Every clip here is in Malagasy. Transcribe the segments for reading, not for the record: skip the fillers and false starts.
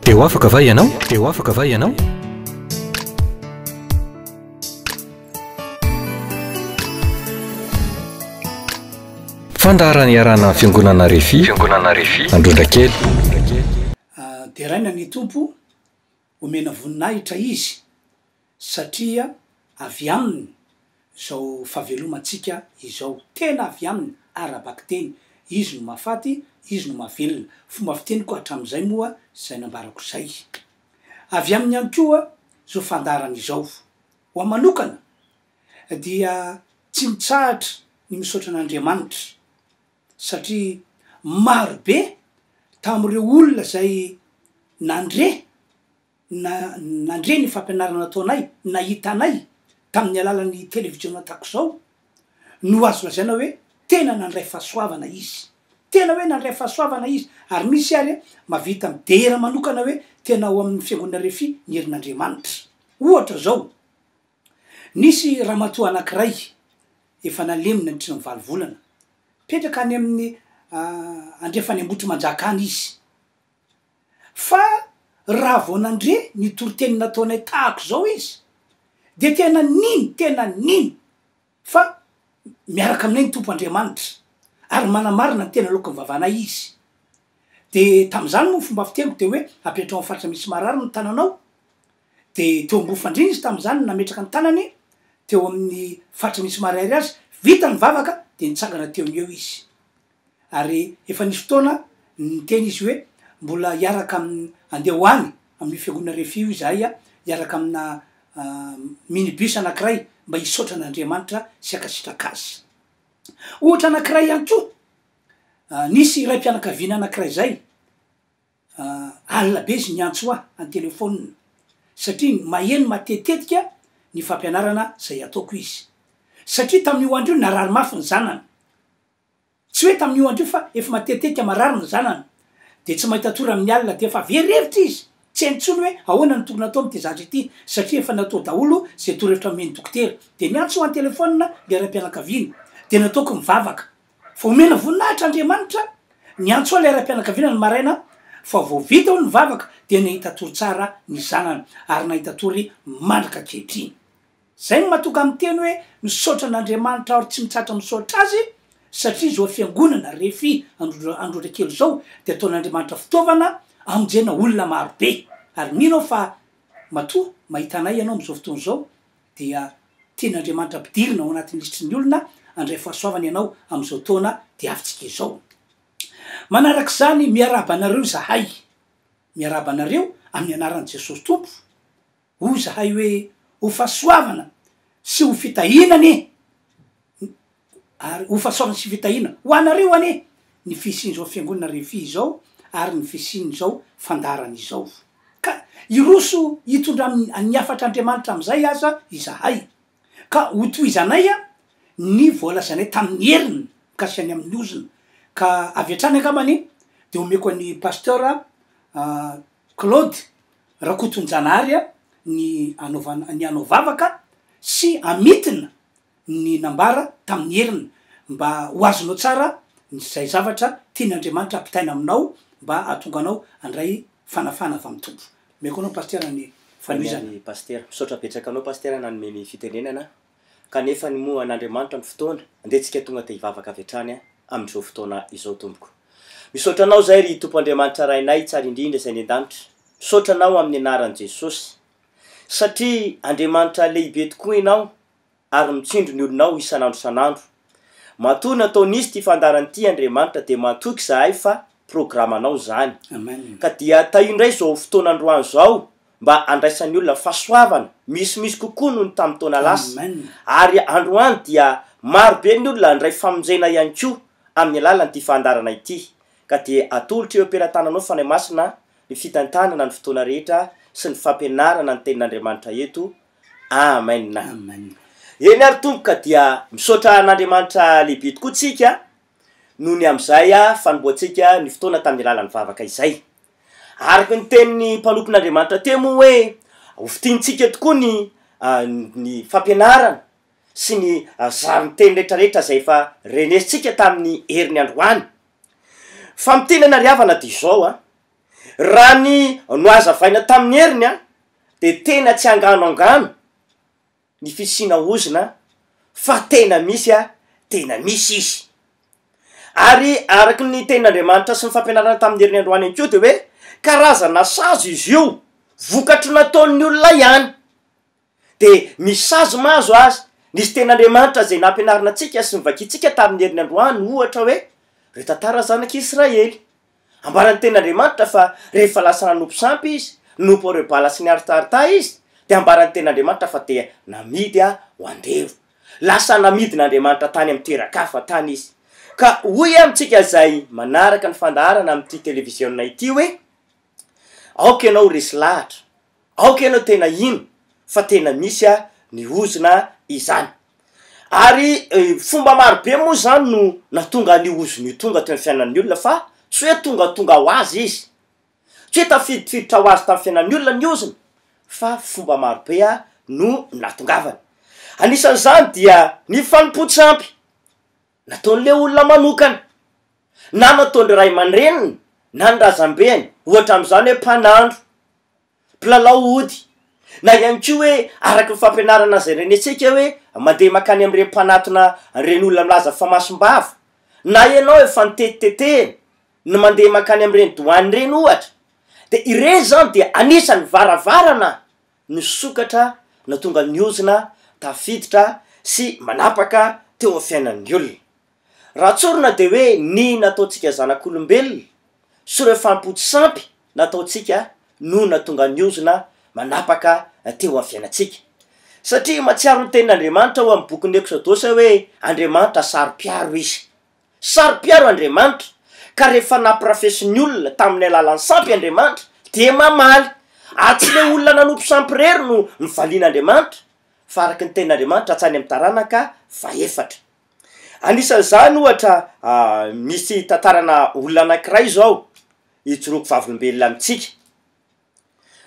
Teo afaka va ianao? Teo afaka va ianao? Fandarany iarana fiangonana RHEFI Androndrakely. Dia raina ny tompo omena voninahitra izy satria avy aminy zao fahavelomantsika izao, tena avy aminy arabaky teny, izy no mahafaty, izy no mahavelona. Fomba fiteny koa hatramin'izay moa zay nambarako zay. Avy aminy ihany koa zao fandarana izao. Ho amin'ny manokana dia tsy mitsahatra ny misaotra an'Andriamanitra satria marobe tamin'ireo olona zay nandre ny fampianarana nataonay, nahitanay tamin'ny alalan'ny televiziona tahako zao, no azo lazaina hoe tena nandray fahasoavana izy. Tena hoe nandray fahasoavana izy, ary misy ary mavita midera manokana hoe tena ao amin'ny fiangonana RHEFI ny herin'Andriamanitra. Ohatra zao, nisy ramatoa anankiray efa nalemina nitry ny 9 volana, petraka any amin'ny andrefany ambotry manjakana izy. Fa raha vao nandre ny toriteny nataonay tahako zao izy, de tena nino fa miaraka aminay ny tompo Andriamanitra, ary manamarina tena lokon'ny vavanay izy. De tam'izany moa fomba fiteny de hoe apetrao amin'ny faritra misy marary ny tananao, de teo ambofandrina izy tam'izany nametraka ny tanany teo amin'ny faritra misy marary azy, vita ny vavaka de nitsangana teo eo izy. Ary efa nisy fotoana niteny izy hoe mbola hiaraka andeha hoany amin'ny fiangonana RHEFI izahay hiaraka amina minibus anankiray mba hisaotra an'Andriamanitra sy akasitraka azy. Ohatra anankiray ihany koa, nisy iray mpianakaviana anankiray zay, alina be izy niantso ahy any telefonina satria maheno matetetika ny fampianarana zay ataoko izy. Satria tamin'io andro io narary mafy ny zanany, tsy hoe tamin'io andro io fa efa matetetika marary ny zanany, de tsy mahita tory amin'ny alina de efa verevitra izy, tsy haintsony hoe ahoana ny tokony atao am'ty zaza ity satria efa natao daholo zay torohevitra omeny dokotera. De niantso any telefonina le ram-pianakaviana, de nataoko mivavaka fa omena voninahitra Andriamanitra, niantso le ram-pianakaviana ny maraina fa vao vita ho ny vavaka de nahita tory tsara ny zanany ary nahita tory mandraka ankehitriny. Zay no matoka amin'ny teny hoe misaotra an'Andriamanitra ary tsy mitsatra misaotra azy, satria zao fiangonana RHEFI Androndrakely zao de ataon'Andriamanitra fitaovana amonjena olona marobe. Ary mino aho fa matoa mahitanay ianao am'izao fotoana zao dia tian'Andriamanitra ampidirina ao anatin'ny lisitry ny olona andray fahasoavana ianao am'izao taona de avitsika izao. Manaraka zany miaraba anareo zahay, miaraba anareo amin'ny anaran'i Jesosy Tompo, ho zahay hoe ho fahasoavana sy ho fitahinany, ary ho fahasoavana sy fitahina ho anareo ane ny fisiany zao fiangonana RHEFI zao ary ny fisiany zao fandarana izao. Ka iroso hitondra ny afatra Andriamanitra am'izay aza izahay, ka ho tohizanay ny voalazanay tamin'ny heriny mikasiany amin'ny ozona. Ka avy hatrany ankamany de omeko an'ny pasteur Claude Rakotonjanahary ny hanao vavaka sy amitina ny nambara tamin'ny heriny mba ho azonao tsara zay zavatra tian'Andriamanitra ampitaina aminao mba atonga anao andray fanafahana avy amin'ny tompo. Meko anao pasteur ny fanomezana. Pasteur, misaotra petraka anao pasteur nanome fitenenana, kanefa ny moa an'Andriamanitra ny fotoana andetsika tonga te hivavaka avy hatrany amin'izao fotoana izao tompoko. Misaotra anao zay ry tompo Andriamanitra rainay tsara indrindra zay ny an-danitra. Misaotra anao amin'ny anaran'i Jesosy satria Andriamanitra lehibe tokoa ianao ary mitsindro ny olonao isanandro isanandro. Matoa nataon'izy ty fandaran'ity Andriamanitra de matoky zahay fa programanao zany. Amen. Ka dia tahindray zao fotoana androany zao mba andraisan'ny olona fahasoavana misy kokoa noho ny tamin'ny taona lasa. Amen. Ary androany dia marobe ny olona andray famonjena ihany koa amin'ny alalan'ity fandarana ity. Ka dia atolotra eo ampelantananao fanahy masina ny fitantanana ny fotoana rehetra sy ny fampianarana ny tenin'Andriamanitra eto. Amen. Amen. Eny ary tomboka dia misaotra an'Andriamanitra lehibe tokoa tsika noho ny am'izay fanomboantsika ny fotoana tamin'ny alalan'ny vavaka izay. Araka ny tenin'ny mpanompon'Andriamanitra temo hoe ho fitiantsika tokoa ny fampianarana sy ny zarin-teny rehetrarehetra zay efa renesitsika tamin'ny herin'ny androany. Fa miteny anariavana dia izao raha ny noazavaina tamin'ny heriny a de tena tsy anganoangano ny fisina ozona fa tena misy a tena misy izy. Ary araky ny ten'Andriamanitra sy ny fampianarana tamin'ny heriny androany any ko de hoe karazana sazy izy io vokatry nataon'ny olona ihany. De misy sazy mahazo azy nisy ten'Andriamanitra zay nampianarina atsika sy nivakitsika tamin'ny heriny androany, ohatra hoe re tantara zanak'Israely. Ambaran'ny ten'Andriamanitra fa rehefa lasa nanompo sampy izy, nompo rebala sy ny aritarita izy, de ambaran'ny ten'Andriamanitra fa te namidy a ho andeo. Lasa namidin'Andriamanitra tany amin'ny toerakafa tany izy. Ka hoy amintsika zay manaraka ny fandaharana amin'ity televiziona ity hoe aoka ianao resy lahatra, aoka ianao tena ino fa tena misy a ny ozona izany. Ary fomba marobe moa zany no natonga ny ozona io tonga teo amin'ny fiainan'ny olona, fa tsy hoe tonga ho azy izy, tsy hoe tafidifiditra ho azy tamin'ny fiainan'ny olona ny ozona, fa fomba marobe a no natongavany. Anisan'izany dia ny fanompo-tsampy nataon'le olona manokana, na nataon'le ray aman-dreniny na ny razambeny, ohatra amin'izany hoe mpanandro, mpilalao ody, na ihany ko hoe araky ny fampianarana zay renetsika hoe mandeha makany amin'ireny mpanatona reny olona milaza famasom-bava, na ianao efa nitetitetetehana no mandeha makany amin'ireny doany reny ohatra, de ireny zany dia anisan'ny varavarana ny sokatra na tonga ny ozona tafiditra sy manapaka teo amin'ny fiainan'ny olona. Raha tsorina de hoe ny nataontsika zanak'olombelona sy ireo fanompo-tsampy nataontsika no natonga ny ozona manapaka teo amin'ny fiainatsika. Satria matsiaro ny ten'Andriamanitra ho amin'ny bokin'ny Exodosy hoe Andriamanitra saro-piaro izy. Saro-piaro Andriamanitra, ka rehefa nampirafesy ny olona tamin'ny alalan'ny sampy Andriamanitra de mamaly. Tsy le olona nanompo sampy rery no nivalian'Andriamanitra, fa araky ny ten'Andriamanitra hatrany amin'ny taranaka faefatra. Anisan'izany ohatra misy tantarana olona anankiray zao ijoroako vavolombelona amintsika.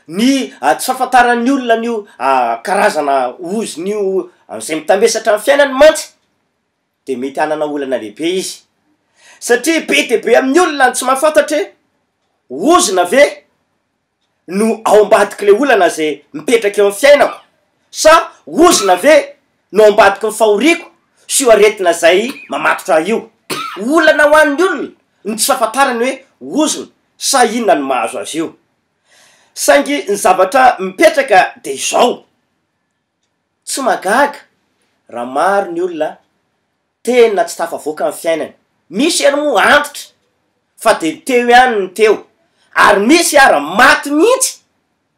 Ny tsy fahafantaran'ny olona nio karazana ozony io am'izay mitambesatra amin'ny fiainany mantsy, de mety hanana olana lehibe izy. Satria be de be amin'ny olona tsy mahafantatra hoe ozona ve no ao ambadiky le olana zay mipetraka eo amin'ny fiainako, sa ozona ve no ao ambadiky ny fahoriako sy io aretina zay mamatotra io. Olana ho an'ny olona ny tsy fahafantarany hoe ozona sa inona no mahazo azy io. Saingy ny zavatra mipetraka de izao, tsy magaga raha maro ny olona tena tsy tafavoaka amin'ny fiainany. Misy ary moa antitra fa de teo ihany ny teo, ary misy ary maty mihitsy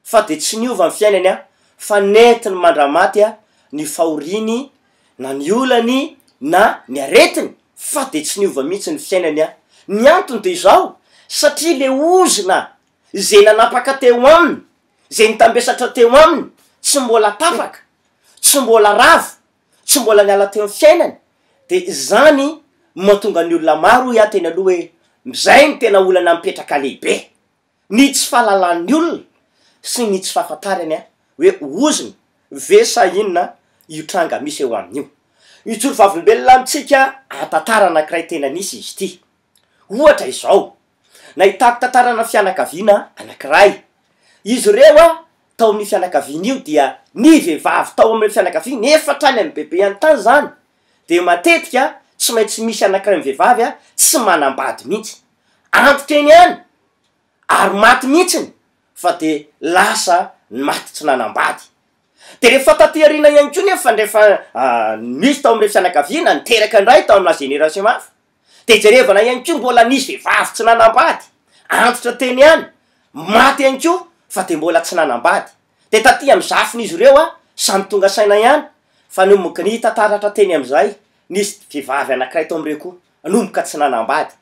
fa de tsy niova amin'ny fiainany a, fa nentiny mandramaty a ny fahoriny na ny olany na ny aretiny, fa de tsy niova mihitsy ny fiainany a. Ny antony de izao, satria le ozona zay nanapaka teo aminy, zay nitambesatra teo aminy, tsy mbola tapaka, tsy mbola ravo, tsy mbola niala teo amin'ny fiainany, de zany mahatonga ny olona maro ia teny aloha hoe zay ny tena olana mipetraka lehibe. Ny tsy fahalalan'ny olona sy ny tsy fahafantarany a hoe ozona ve sa inona io tranga misy eo amin'io. Ijoro vavolombelona amintsika tantara anankiray tena nisy izy ity. Ohatra izao, nahitako tantarana fianakaviana anankiray. Izy reo a tao amin'ny fianakaviana io dia ny vehivavy tao amin'ny fianakaviana efa trany amin'ny bebe any tany zany, de matetika tsy maintsy misy anankiray amin'ny vehivavy a tsy manambady mihitsy, antitra eny ihany ary maty mihitsiny, fa de lasa maty tsy nanambady. De rehefa tatyarina ihany ko nefa rehefa misy tao amin'ireo fianakaviana niteraka indray tao amina génération hafa, de jerevana ihany ko mbola nisy vehivavy tsy nanambady, antitra teny ihany, maty ihany ko fa de mbola tsy nanambady. De taty amin'ny zafiny izy ireo a samy tonga saina ihany, fa nomboka ny tantaratra teny am'izay nisy vehivavy anankiray tao am'ireo koa nomboka tsy nanambady.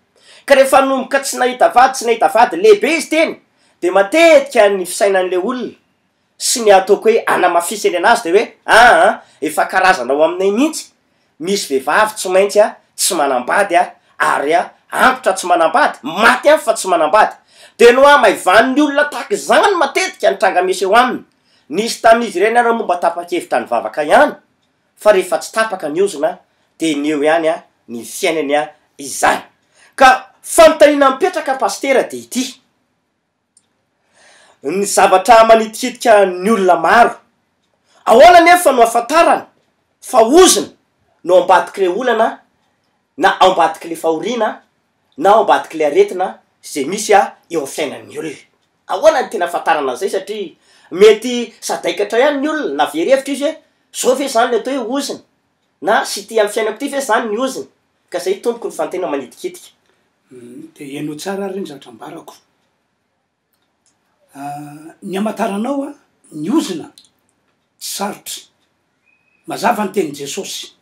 Ka rehefa nomboka tsy nahita vady lehibe izy teny, de matetika ny fisainan'le olona sy ny ataoko hoe anamafisany anazy de hoe efa karazana ao aminay mihitsy, misy vehivavy tsy maintsy a tsy manambady a, ary a antitra tsy manambady, maty any fa tsy manambady. De no maivan'ny olona tahaka zany matetika ny tranga misy eo aminy. Nisy tamin'izy ireny ara momba tapa-kevitra ny vavaka ihany, fa rehefa tsy tapaka ny ozona de ny eo ihany a ny fiainany a izany. Ka fanontaniana mipetraka pastera de ity, ny zavatra manitikitika ny olona maro. Ahoana nefa no afantarana fa ozona no ambadiky le olana na ambadiky le fahoriana na ambadiky le aretina zay misy eo fiainan'ny olona. Ahoana ny tena afantarana zay satria mety sadaikatra ihany ny olona na verevitra izy hoe zao ve zany le atao hoe ozona na sy ty amin'ny fiainako ty ve zany ny ozona, ka zay tompoko ny fantena manitikitika. De ianao tsara reny zatra ambarako. Ny amataranao ny ozona tsy sarotra. Mazava ny tenin Jesosy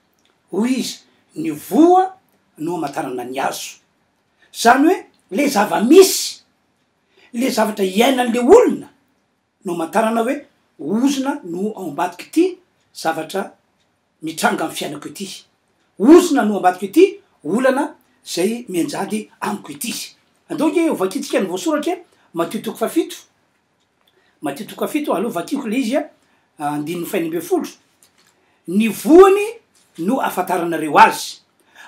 hoy izy ny voa no amatarana ny azo. Zany hoe le zava-misy, le zavatra iainan'le olona no amatarana hoe ozona no ambadiky ty zavatra mitranga amin'ny fiainako ity. Ozona no ambadiky ity olana zay mianjady amiko ity. Andoge vakitsika ny voasoratra Matthieu 7. Matthieu 7 aloha vakiko le izy 9:20. Ny voany no afantaranareo azy.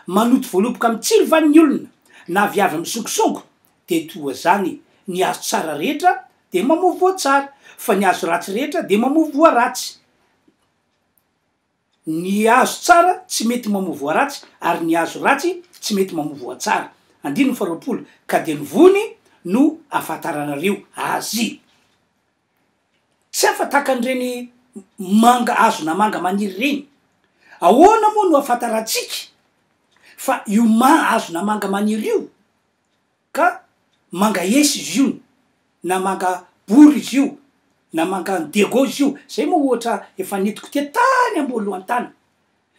Manoto voaloboka amin'ny tsilo van'ny olona na viavy amin'ny songisongo de toa zany ny azo tsara rehetra de mamovo voa tsara, fa ny azo ratsy rehetra de mamovo voa ratsy. Ny azo tsara tsy mety mamovo voa ratsy ary ny azo ratsy tsy mety mamovo voa tsara. 9:20 ka de ny voany no afantaranareo azy. Tsy afataka an'ireny manga azo na manga maniry reny. Ahoana moa no afantarantsika fa io azo na manga maniry io ka manga esy izy io na manga bory izy io na manga dego izy io. Zay moa ohatra efa nitiko te tany ambolohan tany.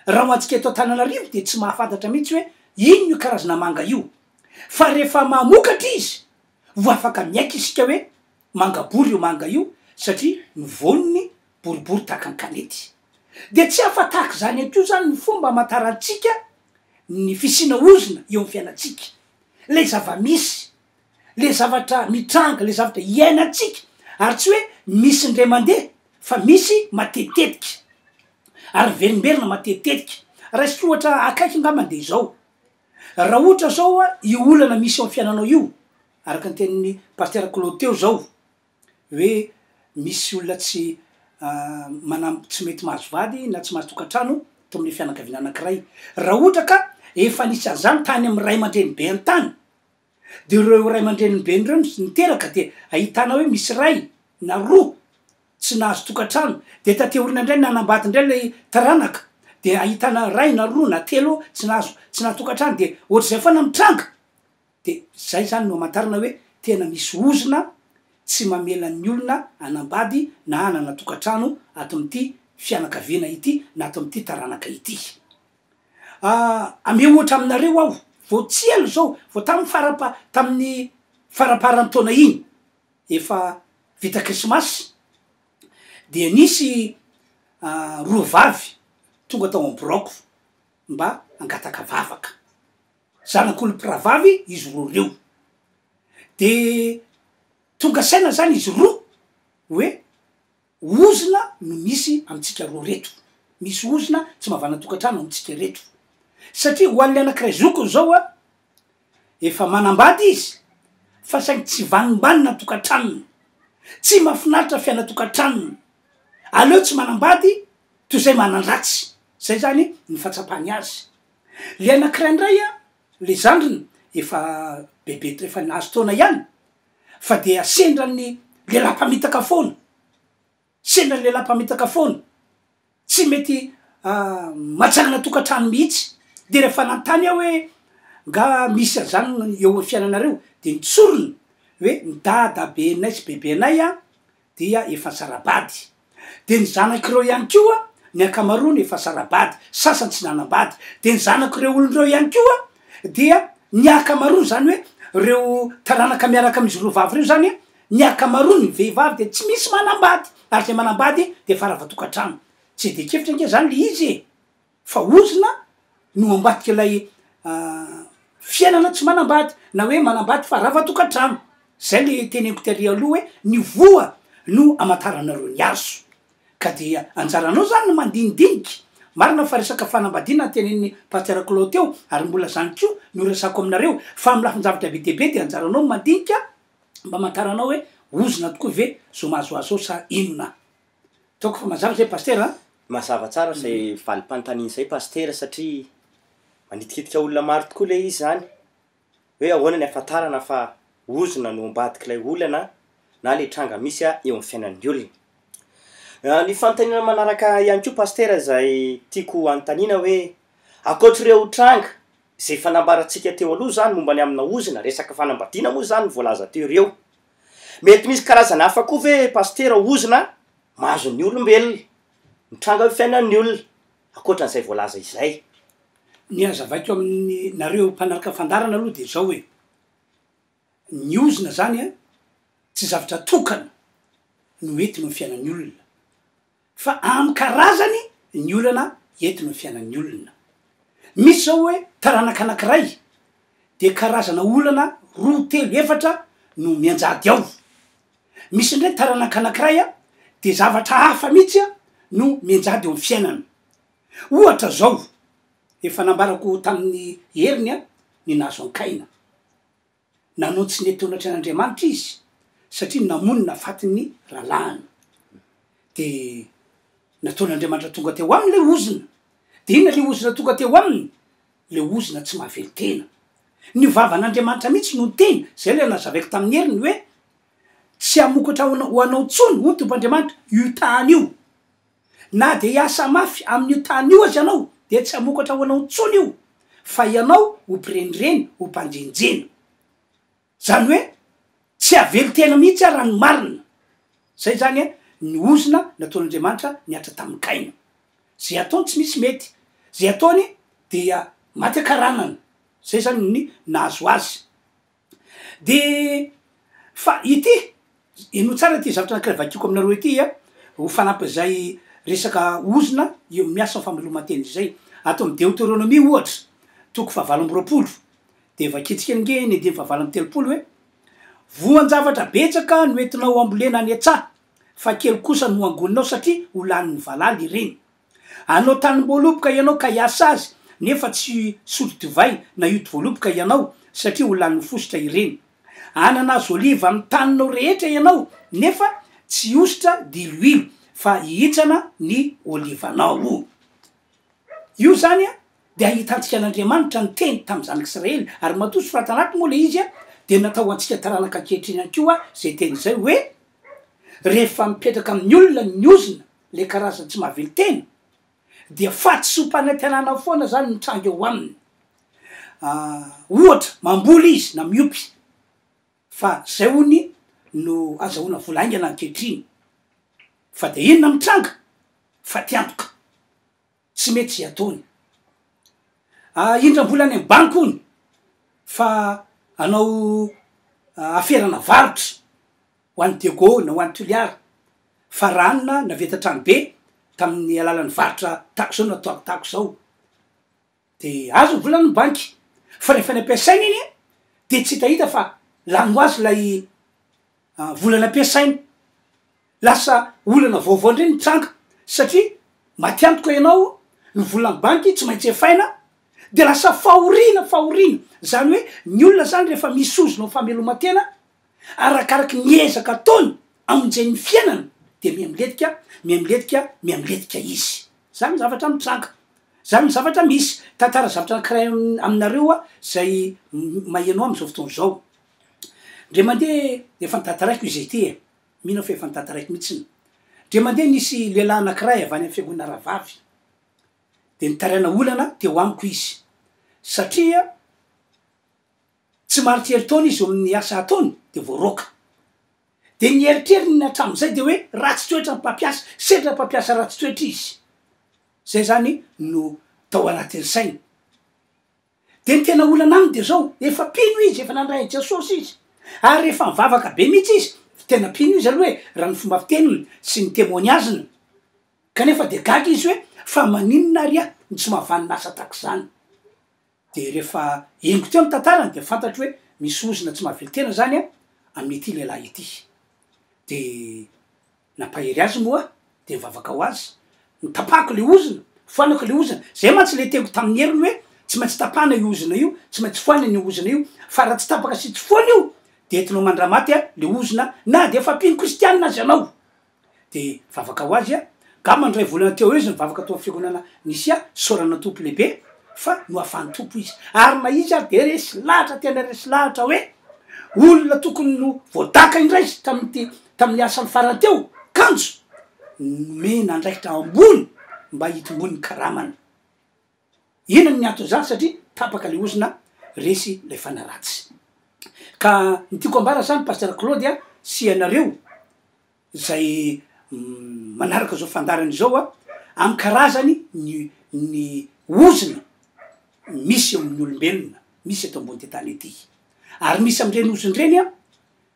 Raha ho antsika eto Antananarivo de tsy mahafantatra mihitsy hoe ino io karazana manga io. Fa rehefa mamokatra izy vo afaka miaiky isika hoe manga bory io manga io satria ny voniny boribory tahaka ny kanety. De tsy afataka zany akio zany ny fomba amatarantsika ny fisina ozona eo amin'ny fiainatsika. Le zava-misy, le zavatra mitranga, le zavatra iainatsika ary tsy hoe misy ndray mandeha fa misy matetitetika ary verimberina matetitetika. Raha isika ohatra akaiky nga mandeha izao, raha ohatra zao io olana misy eo amin'ny fiainanao io, araka ny tenin'ny paster Claude teo zao hoe misy olona tsy tsy mety mahazo vady na tsy mahazo tokantrano to amin'ny fianakaviana anankiray. Raha ohatra ka efa nisy an'izany tany amin'ny ray aman-dreny be an-tany, de reo ray aman-dreny be reo niteraka de ahitana hoe misy ray na roa tsy nahazo tokantrano, de taty orina indray nanambady indray le taranaka de ahitana ray na roa na telo tsy nahazo tokantrano de ohatr'izay foana mitranga. De zay zany no amantarana hoe tena misy ozona tsy mamela ny olona anambady na anana tokantrano ato amin'ity fianakaviana ity na ato amin'ity taranaka ity. Ame ohatra aminareo aho vo tsy elo zao vo tamin'ny faraparan'ny taona iny efa vita krismasy de nisy roa vavy tonga tao amboroko mba angataka vavaka. Zanak'olo mpiravavy izy roa reo. De tonga saina zany izy roa hoe ozona no misy amitsika roa reto. Misy ozona tsy mahavana tokantrano amitsika reto. Satria ho an'ny anankiray zoko zao efa manambady izy fa saingy tsy vanimbanina tokantranony, tsy mahafinaritra fiaina tokantranony. Aleo tsy manambady toy zay manandratsy. Zay zany ny fahatsapany azy. Le anankiray indray le zandriny efa bebe efa nahazo taona ihany fa de asendrany lehilahy mpamitaka foana. Sendrany lehilahy mpamitaka foana. Tsy mety matsagana tokantrano mihitsy. De rehefa nantany aho hoe nga misy azany eo amin'ny fiainanareo de nitsorony hoe ny dada benay sy bebenay dia efa sarabady. De ny zanak'ireo ihany koa ny akamarony efa sarabady, sasany tsy nanambady. De ny zanak'ireo olondreo ihany koa dia ny akamarony zany hoe reo taranaka miaraka amizy roa vavy reo zany ny akamarony ny vehivavy de tsy misy manambady ary zay manambady de farava-tokantrano. Tsy de kefitra nge zany le izy fa ozona no ambadiky ilay fiainana tsy manambady na hoe manambady fa rava-tokantrano. Zay le teneniko tery aloha hoe ny voa no amataranareo ny azo. Ka dia anjaranao zany no mandinidiniky. Marina fa resaka fanambadiana tenen'ny paster Claude teo ary mbola zany koa no resako aminareo fa amin'ny lafinjavatra be deaibe de anjaranao mandinika mba amantaranao hoe ozona tokoa ve zo mahazoazo sa inona taoko fa mazava zay paster a mazava tsara zay valim-panontaniana zay paster satria manitikitika olona maro tokoa le izy zany hoe ahoana ny afantarana fa ozona no ambadiky lay olana na le tranga misy eo amin'ny fiainan'ny olona ny fanontaniana manaraka ihany koa paster zay tiako anontaniana hoe akoatra ireo tranga zay fanambaratsika teo aloha zany momba ny amina ozona resaka fanambadiana moa zany voalaza teo ireo mety misy karazana hafa koa ve paster ozona mahazo ny olombelona ny tranga fiainan'ny olona akoatran'izay voalaza izay ny azavaiko amin'ny nareo mpanaraka fandarana aloha de zao hoe ny ozona zany a tsy zavatra tokana no enti no fiainan'ny olona fa amy karazany ny olana enti no fiainan'ny olona misy zao hoe taranaka anankiray de karazana olana roa telo efatra no mianjady ao misy ndray taranaka anankiray a de zavatra hafa mihitsy a no mianjady eo amin'ny fiainana ohatra zao efa nambarako tamin'ny heriny a ny nazo ankaina nanao tsy netoanatra an'Andriamanitra izy satria namonina fatiny ralahana de nataon'Andriamanitra tonga teo aminy le ozona de inona le ozona tonga teo aminy le ozona tsy mahavelo tena ny vavan'Andriamanitra mihitsy no teny zay le nazavaiko tamin'ny heriny hoe tsy amokatra ho anao tsony ho tompoandriamanitra io tany io na de hiasa mafy amin'io tany io azy ianao de tsy amokatra ho anao tsony io fa ianao ho mpirenireny ho mpanjenjena zany hoe tsy avelo tena mihitsy raha ny marina zay zany e ny ozona nataon'Andriamanitra niatra tamin'ny kaina zay ataony tsy misy mety zay ataony dia maty akaranana zay zany ny nahazo azy de fa ity ino tsara ty zavatra anakira vakiako aminareo ity a ho fanampy zay resaka ozona io miasa fameloman-tena zay atao amy Deutéronomie ohatra toko 7 de vakitsika nge ny 7 hoe voan-javatra betsaka no entinao ambolena any an-tsaha fa kely kosa no angoninao satria ho lanin'ny valaly ireny anao tany voaloboka ianao ka hiasa azy nefa tsy sotro divay na ioto voaloboka ianao satria ho lanin'ny fosotra ireny ananazo oliva amy taninao rehetra ianao nefa tsy ositra diloilo fa hihitsana ny olivanao io zany a de ahitantsika an'Andriamanitra ny teny tamy zanak'Israely ary matoa soratanaty moa le izy a de natao antsika taranaka ankehitriny any koa zay teny zay hoe rehefa mipetraka amin'ny olona ny ozona le karazany tsy mahavelo tena dia faty sompanantenana foana zany mitranga eo aminy ohatra mamboly izy na miopy fa zay hony no azahoana volaingana ankehitriny fa de inona mitranga fa tiantoka tsy mety sy ataony indram-bolany amy banky ony fa anao aferana varotra ho an'ny dego na ho an'ny toliara fa ranona navetatrany be tamin'ny alalan'ny varotra tako zao nataoko zao de azo ny volany banky fa rehefa ny ampiasaina iny de tsy hitahita fa lano azy lay volana ampiasaina lasa olana vaovao ndreny mitranga satria matiantoka ianao ny volany banky tsy maintsy efaina de lasa fahoriana zany hoe ny olona zany rehefa misy ozona fameloman-tena arakaraky niezaka ataony amonjeny fiainana de miamiletika izy zany zavatra mitranga zany zavatra misy tantara zavatra ankiray aminareo a zay mahianao am'izao fotoana zao ndre mandeha efa nitantaraiky izay ty mino fa efa nitantaraiky mihitsiny ndre mandeha nisy lehilahy anankiray avy any amin'ny fiangonana Rahavavy de nitaraina olana teo amiko izy satria tsy maharitra heritaona izy eo amin'ny asa ataony de voaroka de ny eritreriny hatramin'izay de hoe ratsy toetra ny mpampiasa sedra mpampiasa ratsy toetra izy zay zany no tao anatin'ny saina de ny tena olana aminy de zao efa pino izy efa nandray Jesosy izy ary rehefa mivavaka be mihitsy izy tena pino izy aloha hoe raha ny fomba fiteniny sy ny témoignageny kanefa de gaga izy hoe fa maninona ary a ny tsy mahavanina asa tak zany de rehefa engo teo ny tantarany de fantatry hoe misy ozona tsy mahavelo tena zany a amin'ity lehilahy ity de nampahery azy moa de mivavaka ho azy nitapahako le ozona foanako le ozona zay mantsy le teko tamin'ny heriny hoe tsy maintsy tapahana io ozona io tsy maintsy foana io ozona io fa raha tsy tapaka sy tsy foana io de entinao mandramaty a le ozona na de efa mpino kristianina azy anao de vavaka ho azy a ka mandray volana teo izy mivavaka atao fiangonana nisy a sorana tompo lehibe fa no afany tompo izy ary na izy a de resy lahatra tena resy lahatra hoe olona tokony no voadaka indray izy tamin'ny asany farany teo kanjo mena andraikitra ambony mba hitombony karamana inany ny ato zany satria tapaka le ozona resy le fanaratsy ka nytiako ambara zany paster Claude a sy anareo zay manaraka zao fandarany zao a amy karazany ny ozona misy eo amin'ny olombelona misy eto ambony tetany ety ary misy am'ireny ozony reny a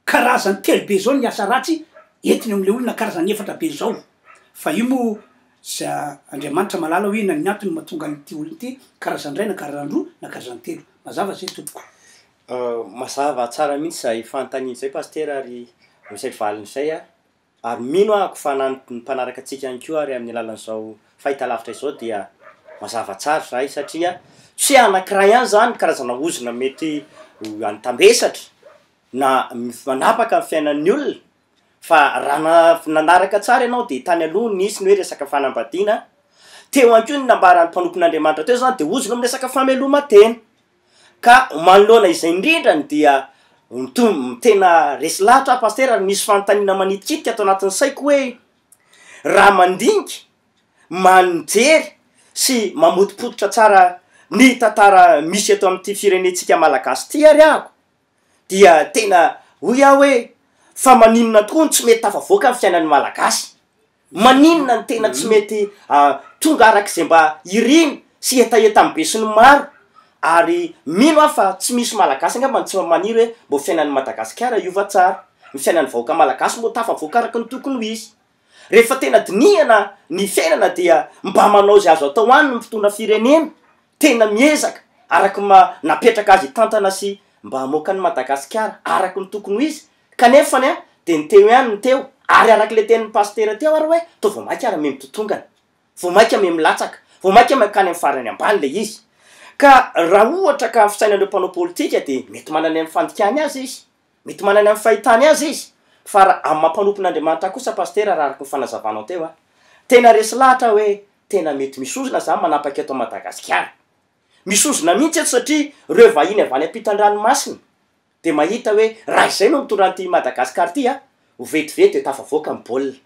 karazany telo be zao ny asa ratsy entiny am'le olona karazany efatra be zao fa io mo za Andriamanitra malala hoe na ny antony mahatonga nyty olony ty karazany ray na karazany roa na karazany telo mazava zay tompoko mazava tsara mihitsy zay fanontaniana zay paster ary misay valiny zay a ary mino ahako fa mpanaraka atsika any ko ary amin'ny alalan'izao fahitalavitra izao dia mazava tsara zay satria tsy anankiray ihany zany karazana ozona mety anotambesatra na manapaka amin'ny fiainan'ny olona fa raha nanaraka tsara ianao de tany aloha nisy ny hoe resaka fanambadiana teo any ko ny nambaran'ny mpanompon'Andriamanitra teo zany de ozona amin'ny resaka fameloman-tena ka manoloana izay indrindrany dia tena resy lahatra paster ary misy fanontaniana manitikitika ato anatin'ny saiko hoe raha mandinika manjery sy mamotipototra tsara ny tantara misy eto amin'ity firenentsika malagasy ty ary ako dia tena hoy aho hoe fa maninona tokoa ny tsy mety tafavoaka amin'ny fiainan'ny malagasy maninona ny tena tsy mety tonga arak'izay mba iriny sy etaeta amin'ny be sy ny maro ary mino aho fa tsy misy malagasy angamba tsy maniry hoe mbo fiainan'ny Madagasikara iova tsara ny fiainan'ny vahoaka malagasy mbo tafavoaka araky ny tokony ho izy rehefa tena dinihana ny fiainana dia mba manao zay azo atao any ny mpitondra firenena tena miezaka araky napetraka azy tantana sy mba hamoaka ny Madagasikara araky ny tokony ho izy kanefany a de ny teo ihany ny teo ary araky le tenin'ny paster teo ary hoe to vo mainka ara memy totongana vo mainka memy latsaka vo mainka makany amin'ny farany ambany le izy ka raha ohatra ka fisainan'ireo mpanao politika de mety manany amin'ny fandikany azy izy mety manany amin'ny fahitany azy izy fa raha amin'ny mampanompon'Andriamanitra kosa paster raha araky ny fanazavanao teo a tena resy lahatra hoe tena mety misozona zany manapaka eto Madagasikara misozona mihitsy eto satria reo vahiny avy any ampitan-dranomasina de mahita hoe raha izay no mitondran'ity Madagasikara ty a vetivety de tafavoaka amin'ny baolina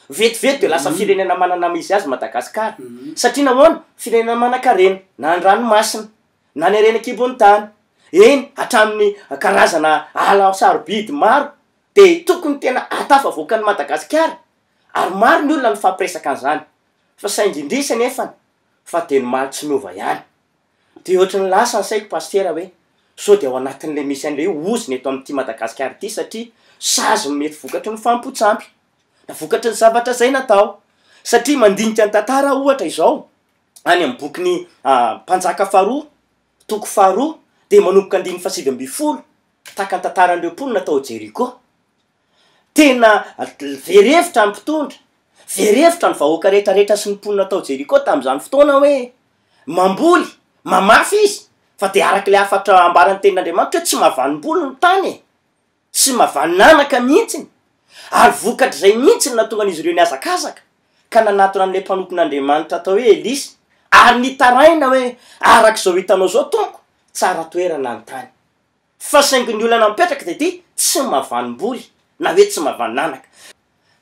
vetivety de lasa firenena manana mizy azy Madagasikara satria nahoana firenena manan-karena na ny ranomasina na ny arenan-kibon'ny tany eny hatramin'ny karazana ala sarobidy maro de tokony tena atafavoaka ny Madagasikara ary maro ny olona ny fampiresaka an'izany fa saingindrisa nefany fa de ny maro tsy miova ihany de ohatrany lasa ny saiko paster hoe so de ao anatin'le misy an'le ozony eto amin'ity Madagasikara ty satria sazy mety vokatry ny fampotsampy na vokatry ny zavatra zay natao satria mandinika ny tantara ohatra izao any amin'ny bokyny mpanjaka faharoa toko faharoa de manomboka 520 taka ny tantaran'ireo mponina tao Jeriko tena verevitra amin'ny mpitondra verevitra ny vahoaka rehetrarehetra sy ny mponina tao Jeriko tamin'izany fotoana hoe mamboly mamafy izy fa de araky le afatra ambarany tenin'Andriamanitra hoe tsy mahavanim-bolo ny tany tsy mahavananaka mihitsiny ary vokatry zay mihitsy natonga an'izy ireo niazakazaka ka nanatona an'le mpanompon'Andriamanitra atao hoe Elisy ary nitaraina hoe araky zao hitanao zao tompo tsara toerana ny tany fa saingy ny olana mipetraka de ty tsy mahavanim-boly na hoe tsy mahavananaka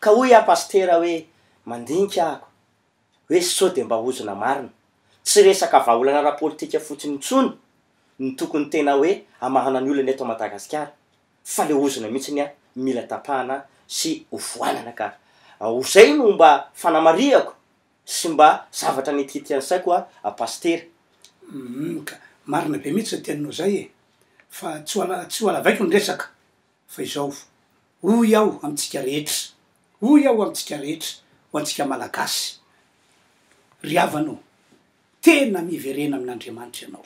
ka hoy a paster hoe mandinika ahako hoe so de mba ozona marina tsy resaka vahaolana ara-politika fotsiny intsony ny tokony tena hoe amahana ny olona eto Madagasikara fa le ozona mihitsy ny mila tapahana sy ovoanana ka zay no mba fanamariako sy mba zavatra nitity any saiko a paster ka marina be mihitsy teninao zay e fa tsy ho alavaiko ny resaka fa izao hoy aho amintsika rehetra hoy aho amintsika rehetra ho antsika malagasy ry havanao tena miverena amin'Andriamanitra ianao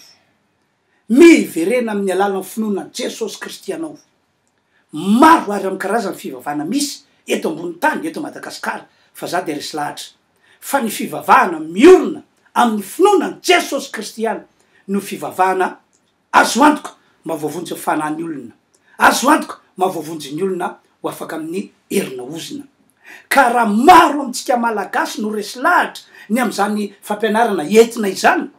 miverena amin'ny alalany finoana Jesosy Kristy ianao maro ary amin'ny karazany fivavahana misy eto ambony tany eto Madagasikara fa za de resy lahatra fa ny fivavahana miorona amin'ny finoana Jesosy Kristy ihany no fivavahana azo antoka mba voavonjy fanany olona azo antoka mahavoavonjy ny olona ho afaka amin'ny herina ozona ka raha maro amitsika malagasy no resy lahatra ny am'izany fampianarana entina izany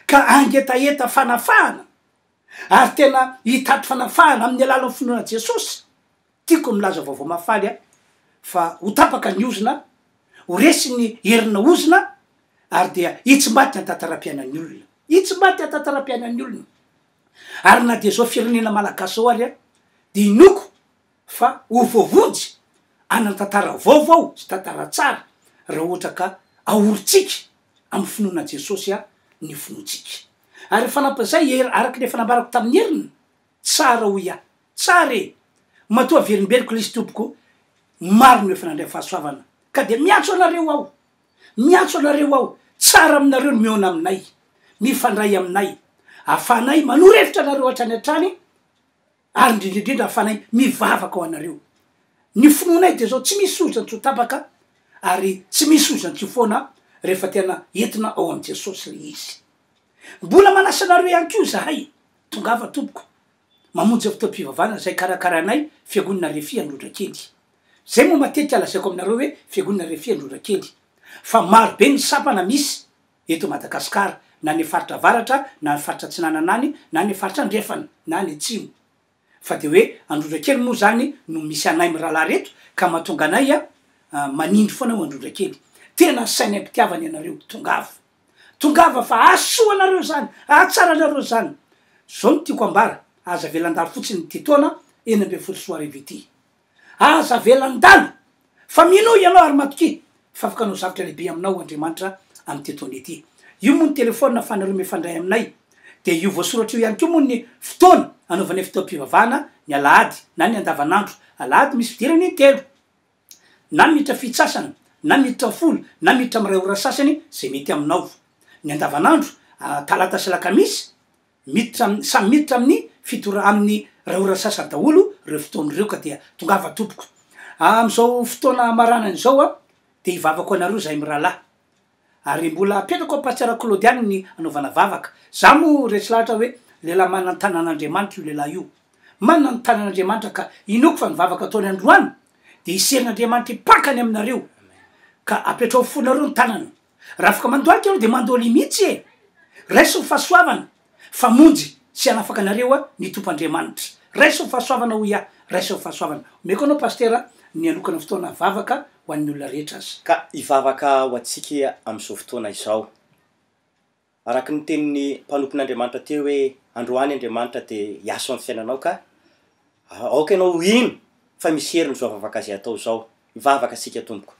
ka angetaeta fanafahana ary tena hitaty fanafahana amin'ny alalan'ny finoana Jesosy tiako milaza vaovao mafaly a fa ho tapaka ny ozona ho resy ny herina ozona ary dia hitsimbaty an-tantara-piainan'ny olona hitsimbaty an-tantara-piainan'ny olona ary na de zao firenena malagasy ao ary a de inoko fa ho voavonjy anan-tantara vaovao sy tantara tsara raha ohatra ka ahoritsika amin'ny finoana Jesosy a ny finoantsika ary fanampazay araky le fanambarako tamin'ny herina tsara ho ia tsara matoa verimberiko le izy tompoko maro ny efa nandray fahasoavana ka de miantso anareo aho miantso anareo aho tsara aminareo ny miona aminay mifandray aminay afanay manorevitra anareo hatrany hatrany ary indrindrindrindra afanay mivavaka ao anareo ny finoanay de zao tsy misy ozany tsy ho tapaka ary tsy misy ozany tsy foana rehefa tena entina ao am Jesosy le izy mbola manasa anareo ihany ko zahay tongava tompoko mamonjy fotoam-pivavahana zay karakaranay fiangonana RHEFI Androndrakely zay moa matetika alazaiko aminareo hoe fiangonana RHEFI Androndrakely fa maro be ny sapana misy eto Madagasikara na ny faritra avaratra na ny faritra Atsinananany na ny faritra Andrefana na ny Atsimo fa de hoe Androndrakely moa zany no misy anay mirahalahy reto ka mahatonga anay a manindry foana ho Androndrakely tena sainy ampitiavany anareo tongava fa asoa anareo zany atsara anareo zany zao no tiako ambara aza velandalo fotsiny ty taona 14 arivo ity aza velandalo fa mino ianao ary matoky fa afaka anao zavatra lehibe aminao Andriamanitra amy ty taona ity io moa ny telefôna fanareo mifandray aminay de io voasoratra io ihany ko moa ny fotoana anaovanay fotoam-pivavahana ny Alahady na ny andavanandro Alahady misy fidirany 3 na miditra fitsasana na miditra folo na miditra miray ora sasany zay mety aminao ny andavanandro Talata sy Alakamisy miditra samy miditra amin'ny amin'ny ray ora sasany daholo reo fotoan'ireo ka dia tongava tompoko am'izao fotoana maranany zao a de hivavako anareo zahay mirahalahy ary mbola apetrako ampatsiara Claudiany ny anaovana vavaka za mo resy lahatra hoe lehilahy manana ny tanan'Andriamanitra io lehilahy io manana ny tanan'Andriamanitra ka inoko fa ny vavaka ataony androany de iserin'Andriamanitra ipakany aminareo ka apetrao fonareo ny tanana raha afaka mandoaky anao de mandoly mihitsy raiso ny fahasoavana fa monjy sy anafaka anareo a ny tompoandriamanitra raiso ny fahasoavana ho ia raiso ny fahasoavana omeko anao pastera ny anokana fotoana vavaka ho an'ny olona rehetra azy ka hivavaka ho atsika am'izao fotoana izao araky ny tenin'ny mpanompon'Andriamanitra teo hoe androany Andriamanitra de hiaso amin'ny fiainanao ka aoka ianao ino fa misy heriny zao vavaka zay atao zao hivavaka asika tompoko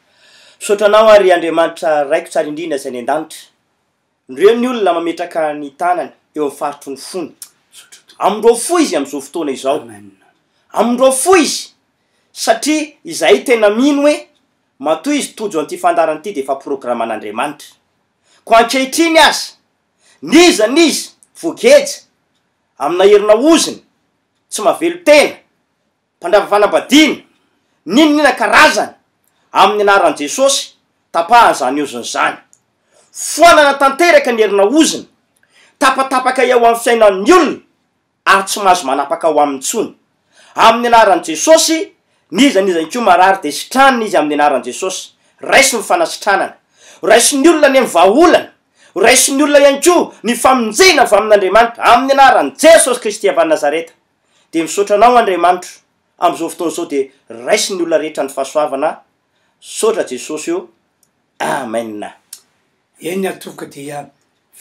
sotranao ary Andriamanitra raiko tsara indrindra zay ny an-danitra ndreo ny olona mametraka ny tanany eo amin'ny faritry ny fony amindreo fo izy am'izao fotoana izao amindreo fo izy satria izahay tena mino hoe matoa izy tojo an'ity fandarana ity de efa programan'Andriamanitra ko ankehitriny aza niza voageja amina herina oziny tsy mavelo tena mpandrava fanambadiana ninonina karazany amin'ny anaran'i Jesosy tapahany zany oziny zany foanana tanteraka ny herina oziny tapatapaka eo amin'ny fiainan'ny olona ary tsy mahazo manapaka ho amin'ny tsony amin'ny anaran'i Jesosy niza ko marary de sitraniny izy amin'ny anaran'i Jesosy raisy ny fanasitranana raisy ny olona ny vahaolana raisy ny olona ihany ko ny famonjena avy amin'Andriamanitra amin'ny anaran'i Jesosy Kristy avy Nazareta de misaotra anao Andriamanitra am'izao fotoana zao de raisy ny olona rehetra ny fahasoavana saotra Jesosy io amen eny atoka dia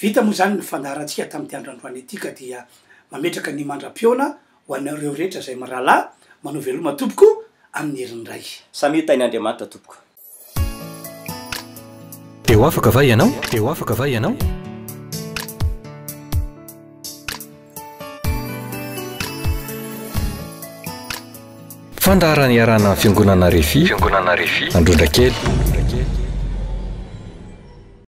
vita moa zany ny fandarantsika tamin'ity androandroany ity ka dia mametraka ny mandram-piona ho anareo rehetra zay marahalahy manao veloma tompoko amin'ny herin'ray samy io tain'Andriamanitra tompoko teo afaka va ianao fandaharany iarana fiangonana RHEFI Androndrakely